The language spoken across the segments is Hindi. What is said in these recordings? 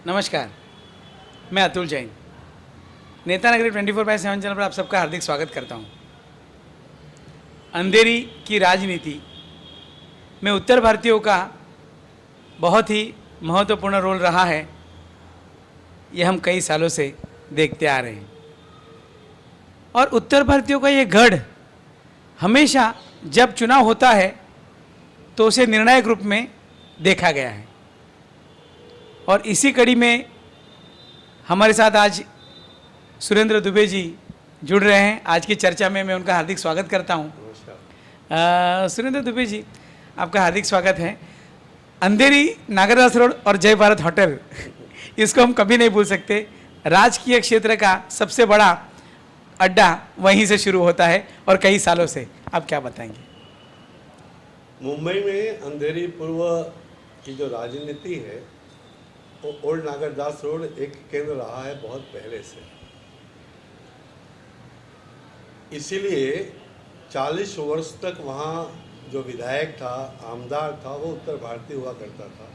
नमस्कार, मैं अतुल जैन, नेता नगरी 24/7 चैनल पर आप सबका हार्दिक स्वागत करता हूं। अंधेरी की राजनीति में उत्तर भारतीयों का बहुत ही महत्वपूर्ण रोल रहा है, यह हम कई सालों से देखते आ रहे हैं। और उत्तर भारतीयों का ये गढ़ हमेशा जब चुनाव होता है तो उसे निर्णायक रूप में देखा गया है। और इसी कड़ी में हमारे साथ आज सुरेंद्र दुबे जी जुड़ रहे हैं। आज की चर्चा में मैं उनका हार्दिक स्वागत करता हूं। सुरेंद्र दुबे जी, आपका हार्दिक स्वागत है। अंधेरी, नागरदास रोड और जय भारत होटल, इसको हम कभी नहीं भूल सकते। राजकीय क्षेत्र का सबसे बड़ा अड्डा वहीं से शुरू होता है और कई सालों से। आप क्या बताएंगे? मुंबई में अंधेरी पूर्व की जो राजनीति है वो ओल्ड नागरदास रोड एक केंद्र रहा है बहुत पहले से। इसीलिए 40 वर्ष तक वहाँ जो विधायक था, आमदार था, वो उत्तर भारतीय हुआ करता था।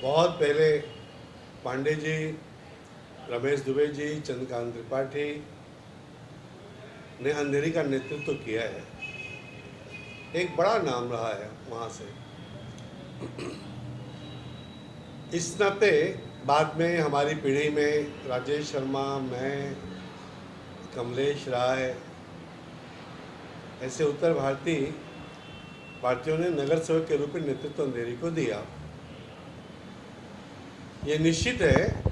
बहुत पहले पांडे जी, रमेश दुबे जी, चंद्रकांत त्रिपाठी ने अंधेरी का नेतृत्व किया है। एक बड़ा नाम रहा है वहाँ से। इस नाते बाद में हमारी पीढ़ी में राजेश शर्मा, मैं, कमलेश राय, ऐसे उत्तर भारतीयों ने नगर सेवक के रूप में नेतृत्व अंधेरी को दिया। ये निश्चित है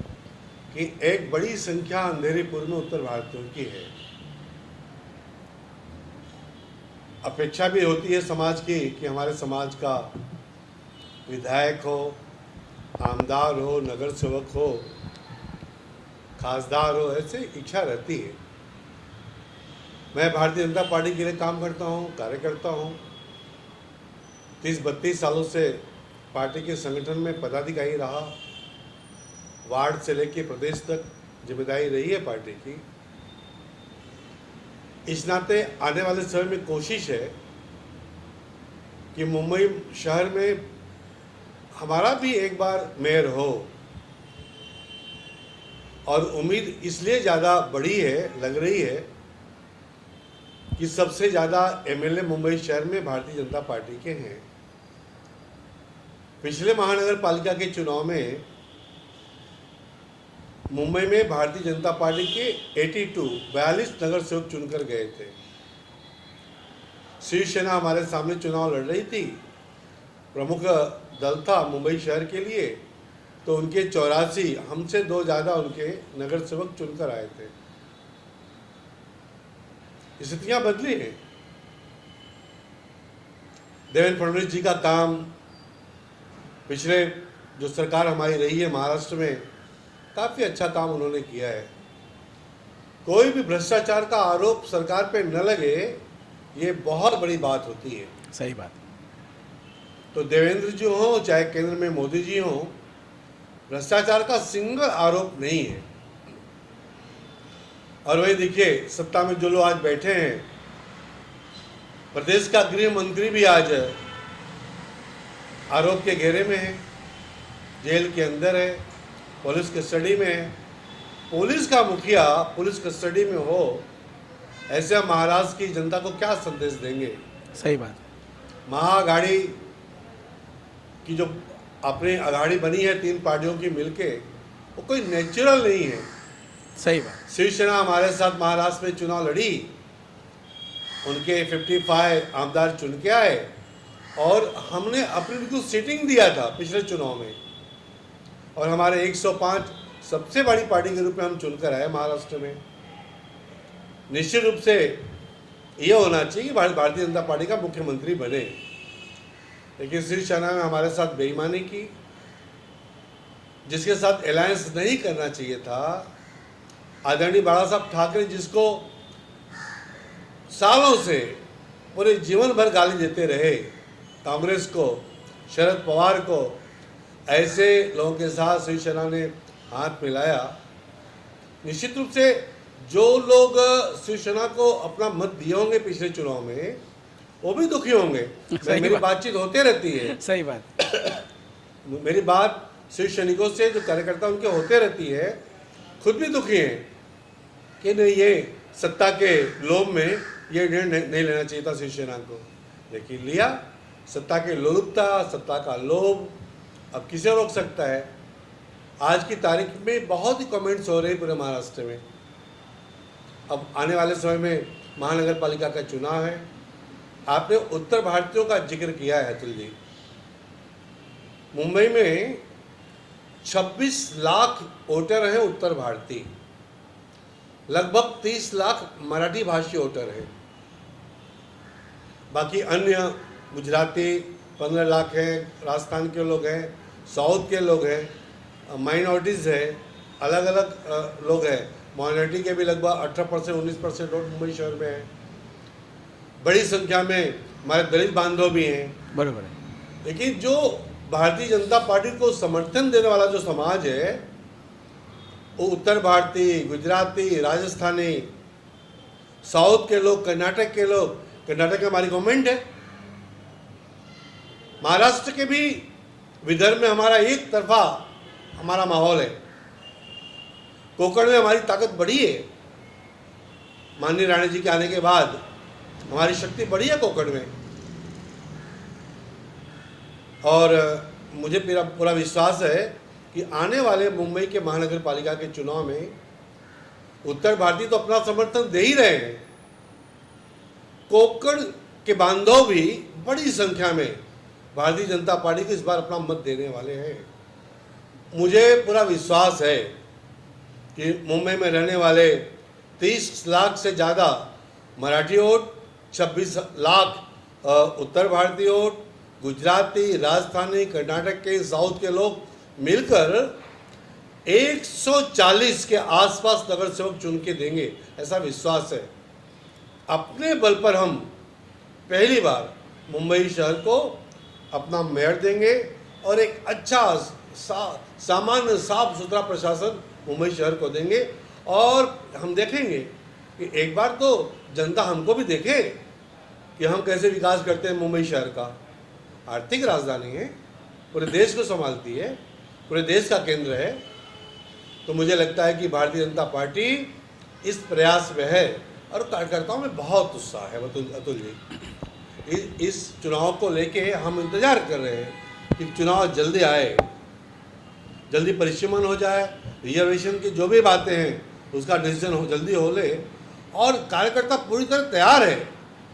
कि एक बड़ी संख्या अंधेरी पूर्व में उत्तर भारतीयों की है। अपेक्षा भी होती है समाज की कि हमारे समाज का विधायक हो, आमदार हो, नगर सेवक हो, खासदार हो, ऐसे इच्छा रहती है। मैं भारतीय जनता पार्टी के लिए काम करता हूँ, कार्य करता हूँ। 30-32 सालों से पार्टी के संगठन में पदाधिकारी रहा। वार्ड से लेकर प्रदेश तक जिम्मेदारी रही है पार्टी की। इस नाते आने वाले समय में कोशिश है कि मुंबई शहर में हमारा भी एक बार मेयर हो। और उम्मीद इसलिए ज़्यादा बड़ी है, लग रही है कि सबसे ज़्यादा एमएलए मुंबई शहर में भारतीय जनता पार्टी के हैं। पिछले महानगर पालिका के चुनाव में मुंबई में भारतीय जनता पार्टी के 42 नगर सेवक चुनकर गए थे। शिवसेना हमारे सामने चुनाव लड़ रही थी, प्रमुख दल था मुंबई शहर के लिए, तो उनके 84, हमसे 2 ज़्यादा उनके नगर सेवक चुनकर आए थे। स्थितियां बदली हैं। देवेंद्र फडणवीस जी का काम, पिछले जो सरकार हमारी रही है महाराष्ट्र में, काफ़ी अच्छा काम उन्होंने किया है। कोई भी भ्रष्टाचार का आरोप सरकार पे न लगे, ये बहुत बड़ी बात होती है। सही बात। तो देवेंद्र जी हो चाहे केंद्र में मोदी जी हो, भ्रष्टाचार का सिंगल आरोप नहीं है। और वही देखिए, सत्ता में जो लोग आज बैठे हैं, प्रदेश का गृह मंत्री भी आज आरोप के घेरे में है, जेल के अंदर है, पुलिस कस्टडी में है। पुलिस का मुखिया पुलिस कस्टडी में हो, ऐसे महाराष्ट्र की जनता को क्या संदेश देंगे? सही बात। महाअघाड़ी की जो अपनी अघाड़ी बनी है 3 पार्टियों की मिलके, वो कोई नेचुरल नहीं है। सही बात। शिवसेना हमारे साथ महाराष्ट्र में चुनाव लड़ी, उनके 55 आमदार चुन के आए और हमने अपनी बिल्कुल सीटिंग दिया था पिछले चुनाव में। और हमारे 105 सबसे बड़ी पार्टी के रूप में हम चुनकर आए महाराष्ट्र में। निश्चित रूप से ये होना चाहिए कि भारतीय जनता पार्टी का मुख्यमंत्री बने, लेकिन शिवसेना में हमारे साथ बेईमानी की, जिसके साथ अलायंस नहीं करना चाहिए था। आदरणीय बाला साहब ठाकरे, जिसको सालों से पूरे जीवन भर गाली देते रहे, कांग्रेस को, शरद पवार को, ऐसे लोगों के साथ शिवसेना ने हाथ मिलाया। निश्चित रूप से जो लोग शिवसेना को अपना मत दिए होंगे पिछले चुनाव में, वो भी दुखी होंगे। मेरी बातचीत होते रहती है। सही बात। मेरी बात शिव सैनिकों से जो कार्यकर्ता उनके होते रहती है, खुद भी दुखी हैं कि नहीं, ये सत्ता के लोभ में ये निर्णय नहीं लेना चाहिए था शिवसेना को, लेकिन लिया। सत्ता के लोलुपता, सत्ता का लोभ, अब किसे रोक सकता है। आज की तारीख में बहुत ही कमेंट्स हो रहे हैं पूरे महाराष्ट्र में। अब आने वाले समय में महानगर पालिका का चुनाव है। आपने उत्तर भारतीयों का जिक्र किया है अतुल जी। मुंबई में 26 लाख वोटर हैं उत्तर भारतीय, लगभग 30 लाख मराठी भाषी वोटर हैं, बाकी अन्य गुजराती 15 लाख हैं, राजस्थान के लोग हैं, साउथ के लोग हैं, माइनॉरिटीज़ है, अलग अलग लोग हैं। माइनॉरिटी के भी लगभग 18% 19% वोट मुंबई शहर में है। बड़ी संख्या में हमारे दलित बांधव भी हैं। बराबर है। लेकिन जो भारतीय जनता पार्टी को समर्थन देने वाला जो समाज है वो उत्तर भारतीय, गुजराती, राजस्थानी, साउथ के लोग, कर्नाटक के लोग। कर्नाटक में हमारी गवर्नमेंट है। महाराष्ट्र के भी विदर्भ में हमारा एक तरफा हमारा माहौल है। कोंकण में हमारी ताकत बढ़ी है। माननीय राणे जी के आने के बाद हमारी शक्ति बढ़ी है कोंकण में। और मुझे पूरा विश्वास है कि आने वाले मुंबई के महानगर पालिका के चुनाव में उत्तर भारतीय तो अपना समर्थन दे ही रहे हैं, कोंकण के बांधव भी बड़ी संख्या में भारतीय जनता पार्टी को इस बार अपना मत देने वाले हैं। मुझे पूरा विश्वास है कि मुंबई में रहने वाले 30 लाख से ज़्यादा मराठी वोट, 26 लाख उत्तर भारतीय वोट, गुजराती, राजस्थानी, कर्नाटक के, साउथ के लोग मिलकर 140 के आसपास नगर सेवक चुन के देंगे, ऐसा विश्वास है। अपने बल पर हम पहली बार मुंबई शहर को अपना मेयर देंगे और एक अच्छा सामान्य साफ सुथरा प्रशासन मुंबई शहर को देंगे। और हम देखेंगे कि एक बार तो जनता हमको भी देखे कि हम कैसे विकास करते हैं। मुंबई शहर का आर्थिक राजधानी है, पूरे देश को संभालती है, पूरे देश का केंद्र है। तो मुझे लगता है कि भारतीय जनता पार्टी इस प्रयास में है और कार्यकर्ताओं में बहुत उत्साह है। अतुल जी, इस चुनाव को लेके हम इंतजार कर रहे हैं कि चुनाव जल्दी आए, जल्दी परिसीमन हो जाए, रिजर्वेशन की जो भी बातें हैं उसका डिसीजन जल्दी हो ले। और कार्यकर्ता पूरी तरह तैयार है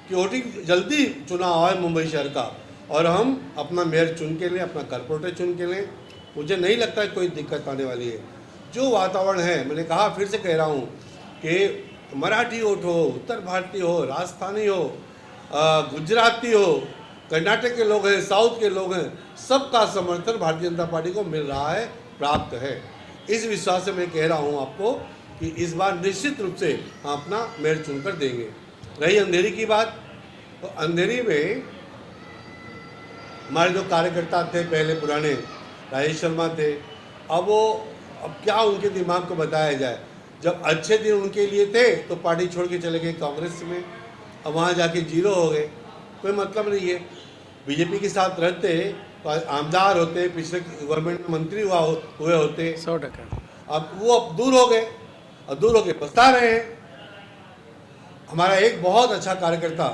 कि वोटिंग जल्दी चुनाव आए मुंबई शहर का और हम अपना मेयर चुन के लें, अपना कॉर्पोरेटर चुन के लें। मुझे नहीं लगता है कोई दिक्कत आने वाली है। जो वातावरण है, मैंने कहा, फिर से कह रहा हूँ कि मराठी वोट हो, उत्तर भारतीय हो, राजस्थानी हो, गुजराती हो, कर्नाटक के लोग हैं, साउथ के लोग हैं, सबका समर्थन भारतीय जनता पार्टी को मिल रहा है, प्राप्त है। इस विश्वास से मैं कह रहा हूँ आपको कि इस बार निश्चित रूप से हम अपना मेयर चुनकर देंगे। रही अंधेरी की बात, तो अंधेरी में हमारे जो कार्यकर्ता थे पहले पुराने, राजेश शर्मा थे, अब क्या उनके दिमाग को बताया जाए। जब अच्छे दिन उनके लिए थे तो पार्टी छोड़ के चले गए कांग्रेस में, अब वहाँ जाके जीरो हो गए, कोई मतलब नहीं है। बीजेपी के साथ रहते तो आमदार होते, पिछले गवर्नमेंट में मंत्री हुए होते 100%। अब वो दूर हो गए और दूर होके पछता रहे हैं। हमारा एक बहुत अच्छा कार्यकर्ता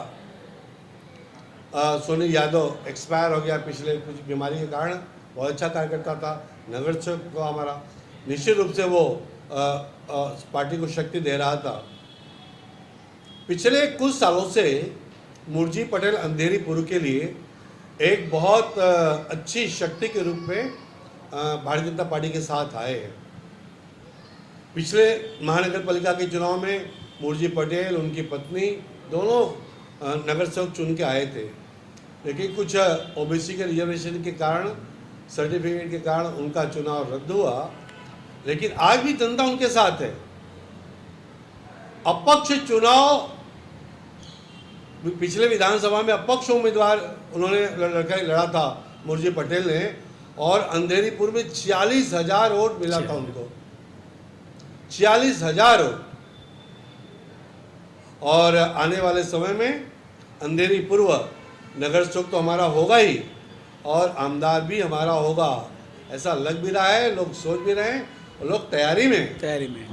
सोनी यादव एक्सपायर हो गया पिछले कुछ बीमारी के कारण। बहुत अच्छा कार्यकर्ता था, नगर सेवक को हमारा, निश्चित रूप से वो पार्टी को शक्ति दे रहा था। पिछले कुछ सालों से मुरजी पटेल अंधेरी पूर्व के लिए एक बहुत अच्छी शक्ति के रूप में भारतीय जनता पार्टी के साथ आए हैं। पिछले महानगर पालिका के चुनाव में मुरजी पटेल, उनकी पत्नी, दोनों नगर सेवक चुन के आए थे, लेकिन कुछ ओबीसी के रिजर्वेशन के कारण, सर्टिफिकेट के कारण उनका चुनाव रद्द हुआ। लेकिन आज भी जनता उनके साथ है। अपक्ष चुनाव, पिछले विधानसभा में अपक्ष उम्मीदवार उन्होंने लड़ा था मुरजी पटेल ने, और अंधेरीपुर में 46,000 वोट मिला था उनको, 46,000 वोट। और आने वाले समय में अंधेरी पूर्व नगर सेवक तो हमारा होगा ही और आमदार भी हमारा होगा। ऐसा लग भी रहा है, लोग सोच भी रहे हैं और लोग तैयारी में हैं। तैयारी में।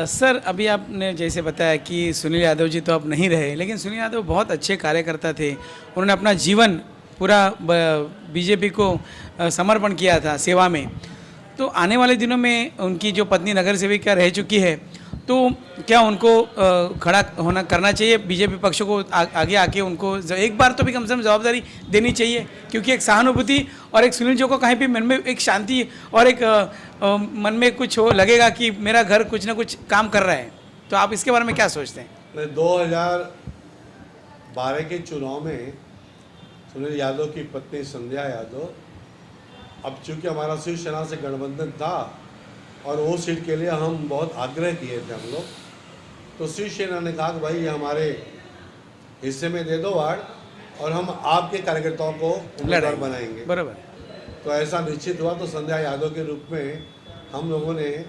सर अभी आपने जैसे बताया कि सुनील यादव जी तो अब नहीं रहे, लेकिन सुनील यादव बहुत अच्छे कार्यकर्ता थे। उन्होंने अपना जीवन पूरा बीजेपी को समर्पण किया था सेवा में। तो आने वाले दिनों में उनकी जो पत्नी नगर सेविका रह चुकी है, तो क्या उनको खड़ा होना करना चाहिए बीजेपी पक्ष को आगे आके उनको एक बार तो भी कम से कम जवाबदारी देनी चाहिए, क्योंकि एक सहानुभूति और एक सुनील जी को कहीं भी मन में एक शांति और एक मन में कुछ हो लगेगा कि मेरा घर कुछ ना कुछ काम कर रहा है। तो आप इसके बारे में क्या सोचते हैं? मैं 2012 के चुनाव में सुनील यादव की पत्नी संध्या यादव, अब चूंकि हमारा शिवसेना से गठबंधन था और वो सीट के लिए हम बहुत आग्रह किए थे हम लोग, तो शिवसेना ने कहा कि भाई ये हमारे हिस्से में दे दो वार्ड और हम आपके कार्यकर्ताओं को उम्मीदवार बनाएंगे। बराबर। तो ऐसा निश्चित हुआ। तो संध्या यादव के रूप में हम लोगों ने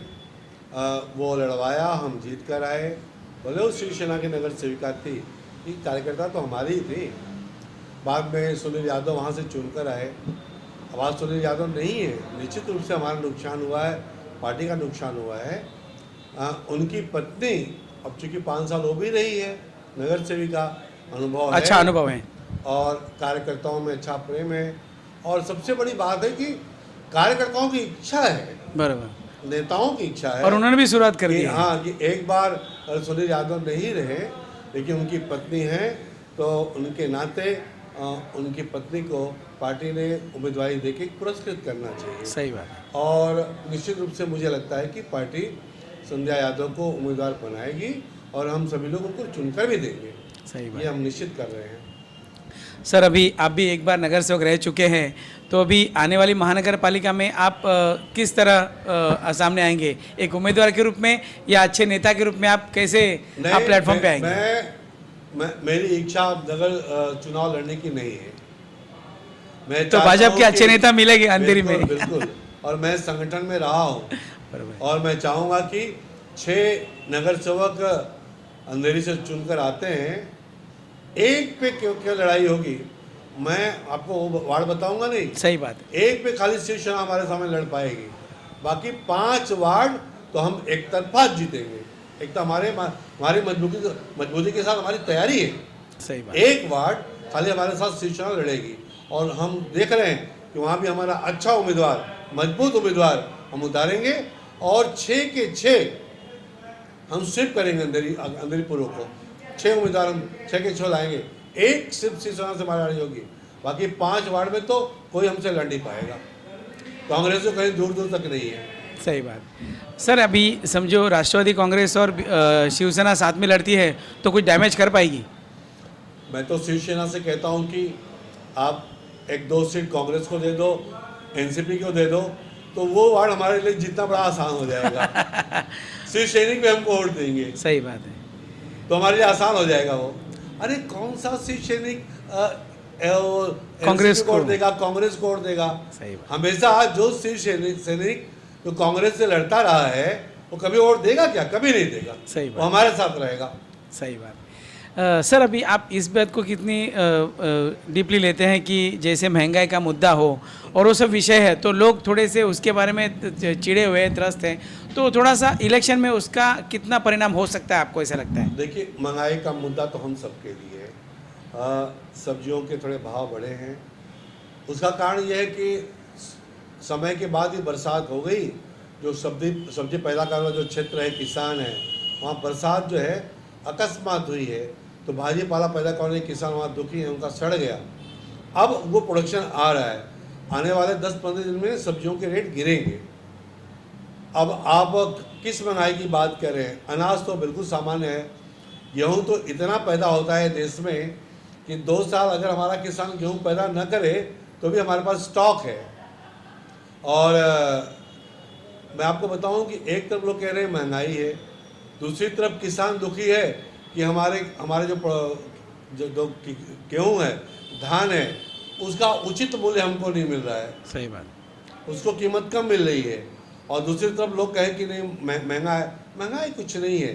वो लड़वाया, हम जीत कर आए। भले वो शिवसेना की नगर सेविका थी, ये कार्यकर्ता तो हमारी ही थी। बाद में सुनील यादव वहाँ से चुनकर आए। अब आज सुनील यादव नहीं है, निश्चित रूप से हमारा नुकसान हुआ है, पार्टी का नुकसान हुआ है। उनकी पत्नी अब चूँकि 5 साल हो भी रही है नगर सेविका, अनुभव अच्छा अनुभव है और कार्यकर्ताओं में अच्छा प्रेम है। और सबसे बड़ी बात है कि कार्यकर्ताओं की इच्छा है, बराबर, नेताओं की इच्छा है, और उन्होंने भी शुरुआत कर दी। हाँ, कि एक बार सुनील यादव नहीं रहे लेकिन उनकी पत्नी है, तो उनके नाते उनकी पत्नी को पार्टी ने उम्मीदवारी देके पुरस्कृत करना चाहिए। सही बात है। और निश्चित रूप से मुझे लगता है कि पार्टी संध्या यादव को उम्मीदवार बनाएगी और हम सभी लोग उनको चुनकर भी देंगे। सही बात, ये हम निश्चित कर रहे हैं। सर अभी आप भी एक बार नगर सेवक रह चुके हैं, तो अभी आने वाली महानगर पालिका में आप किस तरह सामने आएंगे, एक उम्मीदवार के रूप में या अच्छे नेता के रूप में? आप कैसे आप प्लेटफॉर्म पे आएंगे? मेरी इच्छा नगर चुनाव लड़ने की नहीं है। मैं तो भाजपा के अच्छे नेता मिलेंगे अंधेरी में। बिल्कुल। और मैं संगठन में रहा हूँ और मैं चाहूँगा कि 6 नगर सेवक अंधेरी से चुनकर आते हैं, एक पे क्यों लड़ाई होगी? मैं आपको वो वार्ड बताऊंगा नहीं। सही बात है। एक पे खाली शिवसेना हमारे सामने लड़ पाएगी, बाकी 5 वार्ड तो हम एक तरफा जीतेंगे। एक तो हमारी मजबूती के साथ हमारी तैयारी है। सही बात। एक वार्ड खाली हमारे साथ शिवसेना लड़ेगी और हम देख रहे हैं कि वहाँ भी हमारा अच्छा उम्मीदवार, मजबूत उम्मीदवार हम उतारेंगे और 6 के 6 हम स्वीप करेंगे अंधेरी पूर्व को। 6 उम्मीदवार हम 6 के 6 लाएंगे। एक सिर्फ शिवसेना से हमारी लड़ाई होगी, बाकी 5 वार्ड में तो कोई हमसे लड़ नहीं पाएगा। कांग्रेस तो कहीं दूर दूर तक नहीं है। सही बात। सर अभी समझो राष्ट्रवादी कांग्रेस और शिवसेना साथ में लड़ती है तो कुछ डैमेज कर पाएगी? मैं तो शिवसेना से कहता हूं कि आप 1-2 सीट कांग्रेस को दे दो, एनसीपी को दे दो, तो वो वार्ड हमारे लिए जितना बड़ा आसान हो जाएगा। शिव सैनिक भी हमको वोट देंगे। सही बात है। तो हमारे लिए आसान हो जाएगा वो। अरे कौन सा शिव सैनिक कांग्रेस को वोट देगा, कांग्रेस को वोट देगा? सही बात। हमेशा जो शिव सैनिक जो कांग्रेस से लड़ता रहा है वो कभी वोट देगा क्या? कभी नहीं देगा। सही वो बात। हमारे साथ रहेगा। सही बात। सर अभी आप इस बात को कितनी डीपली लेते हैं कि जैसे महंगाई का मुद्दा हो और वो सब विषय है तो लोग थोड़े से उसके बारे में चिड़े हुए त्रस्त हैं, तो थोड़ा सा इलेक्शन में उसका कितना परिणाम हो सकता है, आपको ऐसा लगता है? देखिए, महंगाई का मुद्दा तो हम सबके लिए है। सब्जियों के थोड़े भाव बढ़े हैं, उसका कारण यह है कि समय के बाद ही बरसात हो गई। जो सब्जी पैदा करने वाला जो क्षेत्र है, किसान है, वहाँ बरसात जो है अकस्मात हुई है, तो भाजी पाला पैदा करने वाले किसान वहाँ दुखी हैं, उनका सड़ गया। अब वो प्रोडक्शन आ रहा है, आने वाले 10-15 दिन में सब्जियों के रेट गिरेंगे। अब आप किस महंगाई की बात कर रहे हैं? अनाज तो बिल्कुल सामान्य है। गेहूँ तो इतना पैदा होता है देश में कि 2 साल अगर हमारा किसान गेहूँ पैदा न करे तो भी हमारे पास स्टॉक है। और मैं आपको बताऊं कि एक तरफ लोग कह रहे हैं महंगाई है, दूसरी तरफ किसान दुखी है कि हमारे जो गेहूँ है, धान है, उसका उचित मूल्य हमको नहीं मिल रहा है। सही बात। उसको कीमत कम मिल रही है। और दूसरी तरफ लोग कहें कि नहीं महंगा है। महंगाई कुछ नहीं है।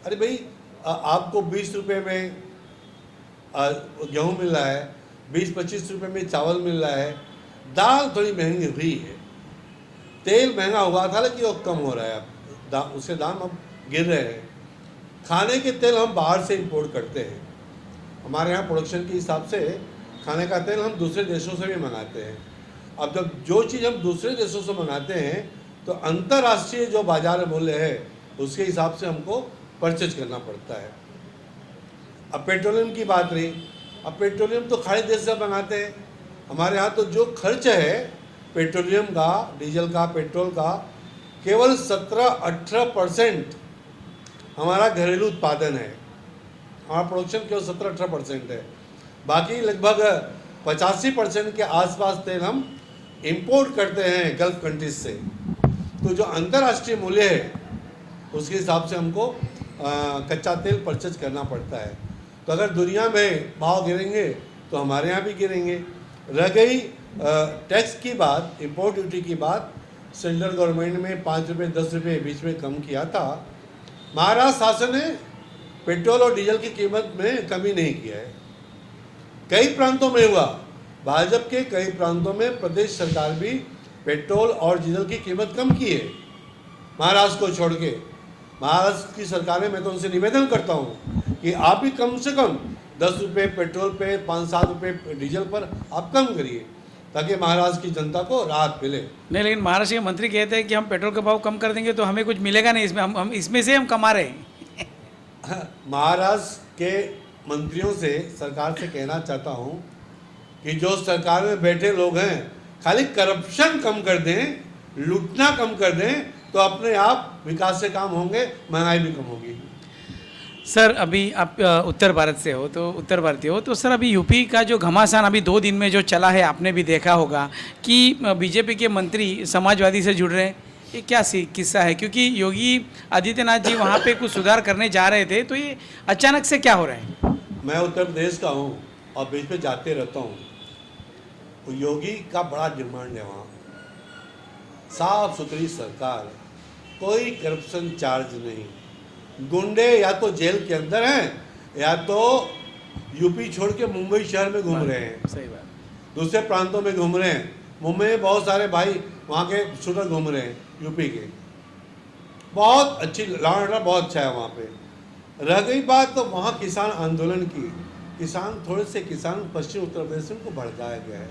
अरे भाई, आपको 20 रुपये में गेहूँ मिल रहा है, 20-25 रुपये में चावल मिल रहा है, दाल थोड़ी महंगी हुई है, तेल महंगा हुआ था लेकिन वो कम हो रहा है अब, उसके दाम अब गिर रहे हैं। खाने के तेल हम बाहर से इंपोर्ट करते हैं, हमारे यहाँ प्रोडक्शन के हिसाब से खाने का तेल हम दूसरे देशों से भी मंगाते हैं। अब जब जो चीज़ हम दूसरे देशों से मंगाते हैं तो अंतर्राष्ट्रीय जो बाजार मूल्य है उसके हिसाब से हमको परचेज करना पड़ता है। अब पेट्रोलियम की बात रही, अब पेट्रोलियम तो खाड़ी देश से मंगाते हैं, हमारे यहाँ तो जो खर्च है पेट्रोलियम का, डीजल का, पेट्रोल का, केवल 17-18% हमारा घरेलू उत्पादन है, हमारा प्रोडक्शन केवल 17-18% है। बाकी लगभग 85% के आसपास तेल हम इंपोर्ट करते हैं गल्फ कंट्रीज से। तो जो अंतर्राष्ट्रीय मूल्य है उसके हिसाब से हमको कच्चा तेल परचेज करना पड़ता है। तो अगर दुनिया में भाव गिरेंगे तो हमारे यहाँ भी गिरेंगे। रह गई टैक्स की बात, इंपोर्ट ड्यूटी की बात, सेंट्रल गवर्नमेंट में 5 रुपये 10 रुपये बीच में कम किया था। महाराष्ट्र शासन ने पेट्रोल और डीजल की कीमत में कमी नहीं किया है, कई प्रांतों में हुआ, भाजपा के कई प्रांतों में प्रदेश सरकार भी पेट्रोल और डीजल की कीमत कम की है, महाराष्ट्र को छोड़ के। महाराष्ट्र की सरकार में मैं तो उनसे निवेदन करता हूँ कि आप भी कम से कम 10 रुपये पेट्रोल पे, 5-7 रुपये डीजल पर आप कम करिए ताकि महाराष्ट्र की जनता को राहत मिले। नहीं, लेकिन महाराष्ट्र के मंत्री कहते हैं कि हम पेट्रोल का भाव कम कर देंगे तो हमें कुछ मिलेगा नहीं, इसमें हम इसमें से हम कमा रहे हैं। महाराष्ट्र के मंत्रियों से, सरकार से कहना चाहता हूँ कि जो सरकार में बैठे लोग हैं खाली करप्शन कम कर दें, लूटना कम कर दें तो अपने आप विकास से काम होंगे, महंगाई भी कम होगी। सर अभी आप उत्तर भारत से हो, तो उत्तर भारतीय हो, तो सर अभी यूपी का जो घमासान अभी 2 दिन में जो चला है आपने भी देखा होगा कि बीजेपी के मंत्री समाजवादी से जुड़ रहे हैं, ये क्या किस्सा है? क्योंकि योगी आदित्यनाथ जी वहाँ पे कुछ सुधार करने जा रहे थे, तो ये अचानक से क्या हो रहा है? मैं उत्तर प्रदेश का हूँ और बीच में जाते रहता हूँ। तो योगी का बड़ा डिमांड है वहाँ, साफ सुथरी सरकार, कोई करप्शन चार्ज नहीं, गुंडे या तो जेल के अंदर हैं या तो यूपी छोड़ के मुंबई शहर में घूम रहे हैं, सही बात, दूसरे प्रांतों में घूम रहे हैं। मुंबई में बहुत सारे भाई वहाँ के शूटर घूम रहे हैं यूपी के, बहुत अच्छी लॉ एंड ऑर्डर बहुत अच्छा है वहाँ पे। रह गई बात तो वहाँ किसान आंदोलन की, किसान थोड़े से किसान पश्चिम उत्तर प्रदेश में को भड़काया गया है।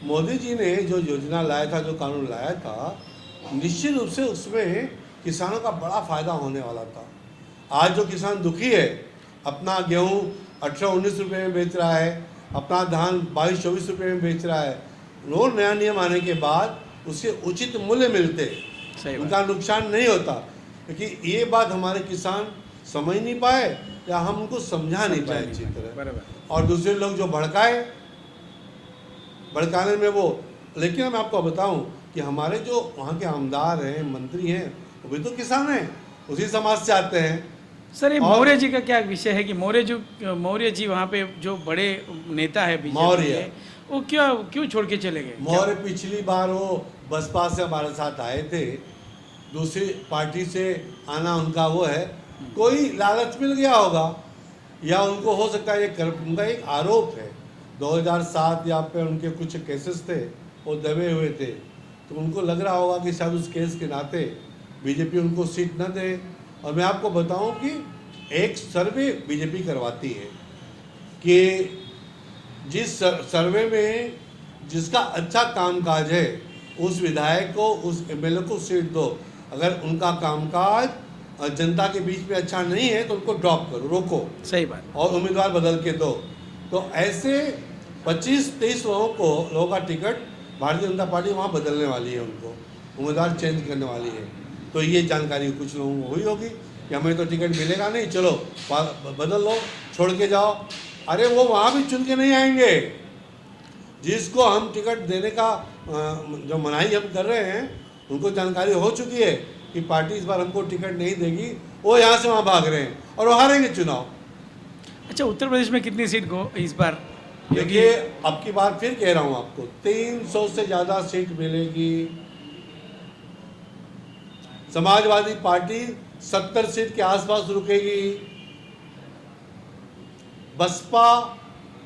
मोदी जी ने जो योजना लाया था, जो कानून लाया था, निश्चित रूप से उसमें किसानों का बड़ा फायदा होने वाला था। आज जो किसान दुखी है, अपना गेहूँ 18-19 रुपये में बेच रहा है, अपना धान 22-24 रुपये में बेच रहा है, रोज नया नियम आने के बाद उसे उचित मूल्य मिलते, उनका नुकसान नहीं होता। क्योंकि ये बात हमारे किसान समझ नहीं पाए या हम उनको समझा नहीं पाए अच्छी तरह, और दूसरे लोग जो भड़काने में वो। लेकिन मैं आपको बताऊं कि हमारे जो वहाँ के आमदार हैं, मंत्री हैं, वो भी तो किसान हैं, उसी समाज से आते हैं। सर ये मौर्य जी का क्या विषय है कि मौर्य जी वहाँ पे जो बड़े नेता है मौर्य, वो क्यों छोड़ के चले गए? मौर्य पिछली बार वो बसपा से हमारे साथ आए थे, दूसरी पार्टी से आना उनका वो है, कोई लालच मिल गया होगा या उनको हो सकता है ये उनका एक आरोप है 2007 या पे उनके कुछ केसेस थे, वो दबे हुए थे, तो उनको लग रहा होगा कि शायद उस केस के नाते बीजेपी उनको सीट न दे। और मैं आपको बताऊं कि एक सर्वे बीजेपी करवाती है कि जिस सर्वे में जिसका अच्छा कामकाज है उस विधायक को, उस एमएलए को सीट दो। अगर उनका कामकाज जनता के बीच में अच्छा नहीं है तो उनको ड्रॉप करो, रोको, सही बात, और उम्मीदवार बदल के दो। तो ऐसे 25-23 लोगों का टिकट भारतीय जनता पार्टी वहाँ बदलने वाली है, उनको उम्मीदवार चेंज करने वाली है। तो ये जानकारी कुछ लोगों को हुई होगी कि हमें तो टिकट मिलेगा नहीं, चलो बदल लो, छोड़ के जाओ। अरे वो वहाँ भी चुन के नहीं आएंगे, जिसको हम टिकट देने का जो मनाही हम कर रहे हैं उनको जानकारी हो चुकी है कि पार्टी इस बार हमको टिकट नहीं देगी, वो यहाँ से वहाँ भाग रहे हैं और वो हारेंगे चुनाव। अच्छा, उत्तर प्रदेश में कितनी सीट को इस बार? देखिए, अब की बार फिर कह रहा हूँ आपको, 300 से ज़्यादा सीट मिलेगी। समाजवादी पार्टी 70 सीट के आसपास रुकेगी, बसपा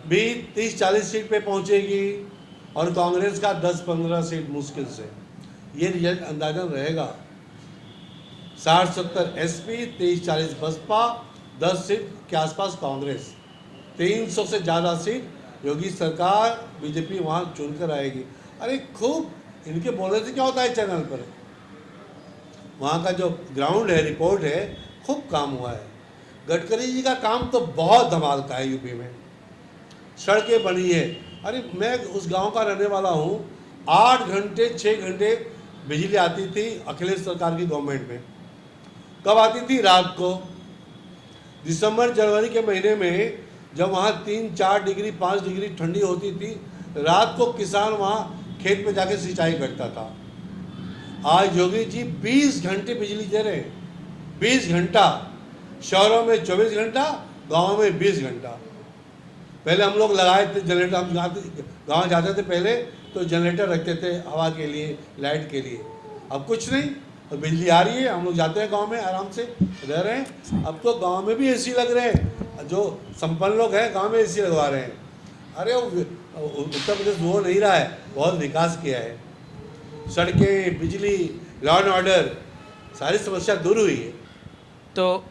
भी 30-40 सीट पे पहुंचेगी, और कांग्रेस का 10-15 सीट मुश्किल से। ये रिजल्ट अंदाजन रहेगा। 60-70 एसपी, 23-40 बसपा, 10 सीट के आसपास कांग्रेस, 300 से ज़्यादा सीट योगी सरकार बीजेपी वहाँ चुनकर आएगी। अरे खूब इनके बोलने से क्या होता है चैनल पर, वहाँ का जो ग्राउंड है, रिपोर्ट है, खूब काम हुआ है। गडकरी जी का काम तो बहुत धमाल का है। यूपी में सड़कें बनी है। अरे मैं उस गांव का रहने वाला हूँ। 8 घंटे 6 घंटे बिजली आती थी अखिलेश सरकार की गवर्नमेंट में। कब आती थी? रात को। दिसंबर जनवरी के महीने में जब वहाँ 3-4 डिग्री 5 डिग्री ठंडी होती थी, रात को किसान वहाँ खेत में जाके सिंचाई करता था। आज योगी जी 20 घंटे बिजली दे रहे हैं। 20 घंटा। शहरों में 24 घंटा, गाँव में 20 घंटा। पहले हम लोग लगाए थे जनरेटर, हम गाँव जाते थे पहले तो जनरेटर रखते थे हवा के लिए, लाइट के लिए। अब कुछ नहीं, तो बिजली आ रही है, हम लोग जाते हैं गांव में, आराम से रह रहे हैं। अब तो गांव में भी एसी लग रहे हैं, जो संपन्न लोग हैं गांव में एसी लगवा रहे हैं। अरे उत्तर प्रदेश वो नहीं रहा है, बहुत विकास किया है। सड़कें, बिजली, लॉ एंड ऑर्डर, सारी समस्या दूर हुई है। तो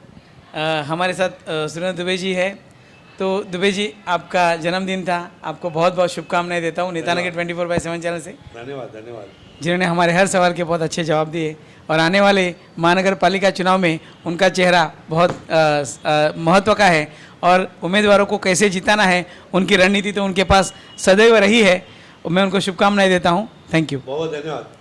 हमारे साथ सुरेंद्र दुबे जी है। तो दुबे जी, आपका जन्मदिन था, आपको बहुत बहुत शुभकामनाएं देता हूँ नेतानगर 24/7 चैनल से। धन्यवाद धन्यवाद। जिन्होंने हमारे हर सवाल के बहुत अच्छे जवाब दिए और आने वाले महानगर पालिका चुनाव में उनका चेहरा बहुत महत्व का है और उम्मीदवारों को कैसे जिताना है उनकी रणनीति तो उनके पास सदैव रही है। मैं उनको शुभकामनाएं देता हूँ। Thank you. बहुत धन्यवाद।